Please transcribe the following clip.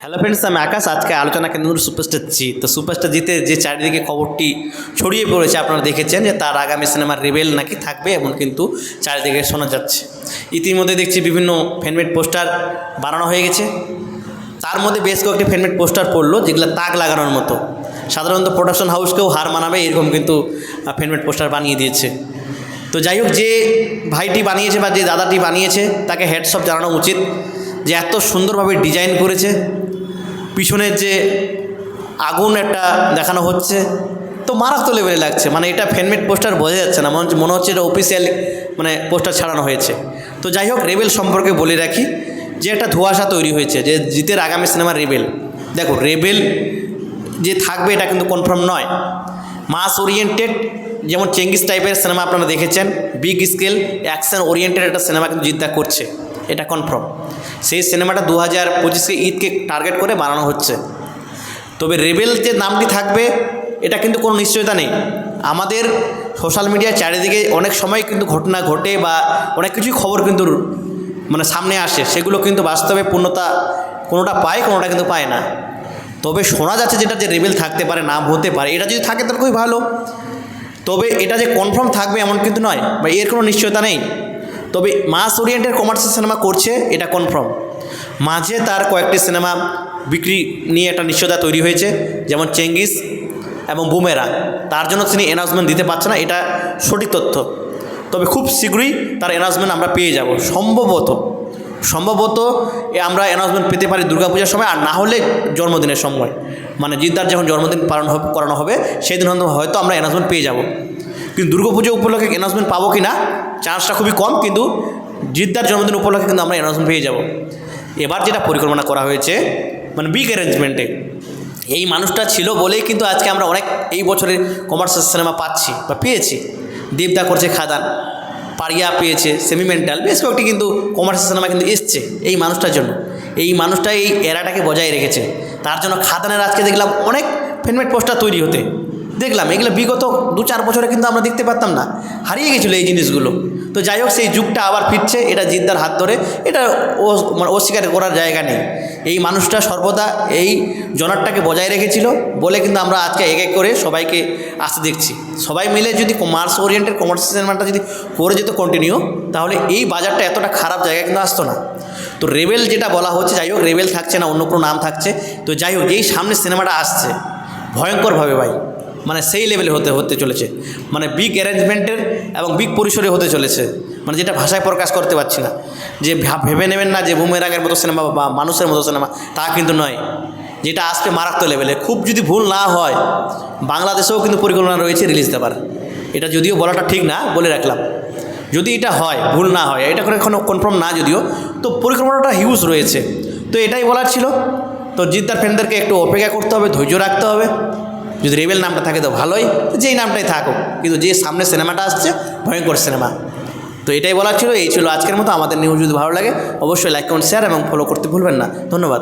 Hello friends, আমি আকাশ। আজকে আলোচনা কেন্দ্র সুপারস্টার জি। তো সুপারস্টার জিতে যে চারিদিকে খবরটি ছড়িয়ে পড়েছে, আপনারা দেখেছেন যে তার আগামী সিনেমা রেবেল নাকি থাকবে, এমন কিন্তু চারিদিকে শোনা যাচ্ছে। ইতিমধ্যে দেখছি বিভিন্ন ফ্যানমেড পোস্টার বানানো হয়ে গেছে। তার মধ্যে বেশ কয়েকটি ফ্যানমেড পোস্টার পড়লো যেগুলো তাক লাগানোর মতো। সাধারণত প্রোডাকশন হাউসকেও হার মানাবে এরকম কিন্তু ফ্যানমেড পোস্টার বানিয়ে দিয়েছে। তো যাই হোক, যে ভাইটি বানিয়েছে বা যে দাদাটি বানিয়েছে তাকে হ্যাটসঅপ জানানো উচিত যে এত সুন্দরভাবে ডিজাইন করেছে। পিছনের যে আগুন একটা দেখানো হচ্ছে, তো মারাত্মক লেভেলে লাগছে। মানে এটা ফ্যানমেড পোস্টার বোঝা যাচ্ছে না, মনে হচ্ছে এটা অফিসিয়াল মানে পোস্টার ছাড়ানো হয়েছে। তো যাই হোক, রেবেল সম্পর্কে বলে রাখি যে একটা ধোঁয়াশা তৈরি হয়েছে যে জিতের আগামী সিনেমা রেবেল। দেখো, রেবেল যে থাকবে এটা কিন্তু কনফার্ম নয়। মাস ওরিয়েন্টেড, যেমন চেঙ্গিস টাইপের সিনেমা আপনারা দেখেছেন, বিগ স্কেল অ্যাকশন ওরিয়েন্টেড একটা সিনেমা কিন্তু জিদ্দা করছে, এটা কনফার্ম। সেই সিনেমাটা 2025 ঈদকে টার্গেট করে বানানো হচ্ছে। তবে রেবেল যে নামটি থাকবে এটা কিন্তু কোনো নিশ্চয়তা নেই। আমাদের সোশ্যাল মিডিয়ার চারিদিকে অনেক সময় কিন্তু ঘটনা ঘটে বা অনেক কিছুই খবর কিন্তু মানে সামনে আসে, সেগুলো কিন্তু বাস্তবে পূর্ণতা কোনোটা পায়, কোনোটা কিন্তু পায় না। তবে শোনা যাচ্ছে যেটা যে রেবেল থাকতে পারে, নাম হতে পারে। এটা যদি থাকে তাহলে খুবই ভালো। তবে এটা যে কনফার্ম থাকবে এমন কিন্তু নয়, বা এর কোনো নিশ্চয়তা নেই। তবে মাস ওরিয়েন্টেড কমার্শিয়াল সিনেমা করছে এটা কনফার্ম। মাঝে তার কয়েকটি সিনেমা বিক্রি নিয়ে একটা নিশ্চয়তা তৈরি হয়েছে, যেমন চেঙ্গিস এবং বুমেরা। তার জন্য তিনি অ্যানাউন্সমেন্ট দিতে পারছে না, এটা সঠিক তথ্য। তবে খুব শীঘ্রই তার অ্যানাউন্সমেন্ট আমরা পেয়ে যাব। সম্ভবত আমরা অ্যানাউন্সমেন্ট পেতে পারি দুর্গাপূজার সময়, আর না হলে জন্মদিনের সময়, মানে জিদ্দার যখন জন্মদিন পালন করানো হবে সেই দিন হয়তো আমরা অ্যানাউন্সমেন্ট পেয়ে যাব। কিন্তু দুর্গাপুজো উপলক্ষে অ্যানাউন্সমেন্ট পাবো কি না চান্সটা খুবই কম, কিন্তু জিদ্দার জন্মদিন উপলক্ষে কিন্তু আমরা অ্যানাউন্সমেন্ট পেয়ে যাব। এবার যেটা পরিকল্পনা করা হয়েছে মানে বিগ অ্যারেঞ্জমেন্টে, এই মানুষটা ছিল বলেই কিন্তু আজকে আমরা অনেক এই বছরের কমার্শিয়াল সিনেমা পাচ্ছি বা পেয়েছি। দেবদা করছে খাদান, পারিয়া পেয়েছে সেমিমেন্টাল, বেশ কয়েকটি কিন্তু কমার্শিয়াল সিনেমা কিন্তু এসছে এই মানুষটার জন্য। এই মানুষটা এই এরাটাকে বজায় রেখেছে। তার জন্য খাদানের আজকে দেখলাম অনেক ফ্যানমেড পোস্টার তৈরি হতে দেখলাম। এগুলো বিগত 2-4 বছরে কিন্তু আমরা দেখতে পারতাম না, হারিয়ে গেছিলো এই জিনিসগুলো। তো যাই হোক, সেই যুগটা আবার ফিরছে, এটা জিদ্দার হাত ধরে, এটা মানে অস্বীকার করার জায়গা নেই। এই মানুষটা সর্বদা এই জনারটাকে বজায় রেখেছিল বলে কিন্তু আমরা আজকে এক এক করে সবাইকে আসতে দেখছি। সবাই মিলে যদি মাস ওরিয়েন্টেড কমার্শিয়াল সিনেমাটা যদি করে যেত কন্টিনিউ, তাহলে এই বাজারটা এতটা খারাপ জায়গায় কিন্তু আসতো না। তো রেবেল যেটা বলা হচ্ছে, যাই হোক রেবেল থাকছে না, অন্য কোনো নাম থাকছে। তো যাই হোক, এই সামনে সিনেমাটা আসছে ভয়ঙ্করভাবে ভাই, মানে সেই লেভেলে হতে চলেছে, মানে বিগ অ্যারেঞ্জমেন্টের এবং বিগ পরিসরে হতে চলেছে, মানে যেটা ভাষায় প্রকাশ করতে পারছি না। যে ভেবে নেবেন না যে বুমেরাঙের মতো সিনেমা বা মানুষের মতো সিনেমা, তা কিন্তু নয়। যেটা আসবে মারাত্মক লেভেলে। খুব যদি ভুল না হয় বাংলাদেশেও কিন্তু পরিকল্পনা রয়েছে রিলিজ দেওয়ার। এটা যদিও বলাটা ঠিক না, বলে রাখলাম। যদি এটা হয়, ভুল না হয়, এটা করে এখনও কনফার্ম না যদিও, তো পরিকল্পনাটা হিউজ রয়েছে। তো এটাই বলার ছিল। তো জিদ্দার ফ্যানদেরকে একটু অপেক্ষা করতে হবে, ধৈর্য রাখতে হবে। যদি রেবেল নামটা থাকে তো ভালোই, যেই নামটাই থাকুক, কিন্তু যে সামনে সিনেমাটা আসছে ভয়ঙ্কর সিনেমা। তো এটাই বলার ছিল। এই ছিল আজকের মতো। আমাদের নিউজ যদি ভালো লাগে অবশ্যই লাইক, কমেন্ট, শেয়ার এবং ফলো করতে ভুলবেন না। ধন্যবাদ।